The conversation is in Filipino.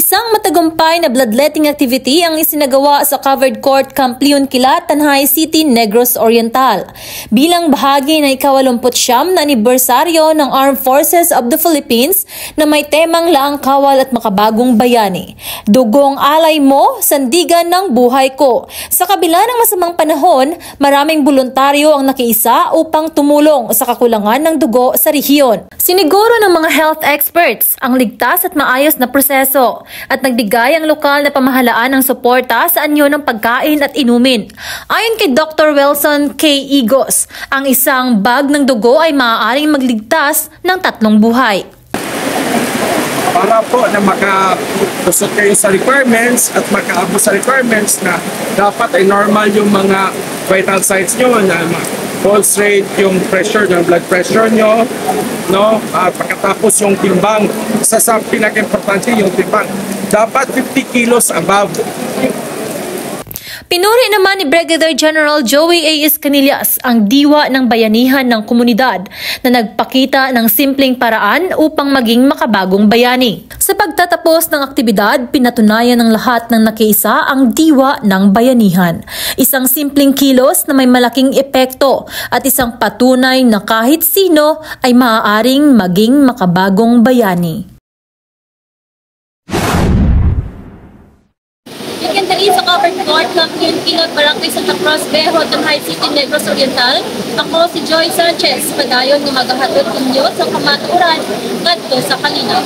Isang matagumpay na bloodletting activity ang isinagawa sa Covered Court Camp Leon Kilat, Tanhay City, Negros Oriental. Bilang bahagi ng ika-89 na anibersaryo ng Armed Forces of the Philippines na may temang Laang Kawal at Makabagong Bayani. Dugong alay mo, sandigan ng buhay ko. Sa kabila ng masamang panahon, maraming voluntaryo ang nakiisa upang tumulong sa kakulangan ng dugo sa rehiyon. Siniguro ng mga health experts ang ligtas at maayos na proseso at nagbigay ang lokal na pamahalaan ng suporta sa anyo ng pagkain at inumin. Ayon kay Dr. Wilson K. Igos, ang isang bag ng dugo ay maaaring magligtas ng 3 buhay. Para po na makatusot kayo sa requirements at makaabot sa requirements na dapat ay normal yung mga vital signs nyo, na pulse rate, yung pressure, yung blood pressure nyo, no? Pagkatapos yung timbang, isa sa pinaka-importante yung timbang. Dapat 50 kilos above. Pinuri naman ni Brigadier General Joey A. Escanillas ang diwa ng bayanihan ng komunidad na nagpakita ng simpleng paraan upang maging makabagong bayani. Sa pagtatapos ng aktibidad, pinatunayan ng lahat ng nakiisa ang diwa ng bayanihan. Isang simpleng kilos na may malaking epekto at isang patunay na kahit sino ay maaaring maging makabagong bayani. Sa Covered Court Camp Leon Kilat, Barangay Santa Cruz, Bejo, Tanhay City, Negros Oriental. Ako si Joy Sanchez, padayon ng maghahatid ninyo sa kamaturan ngadto sa kalinaw.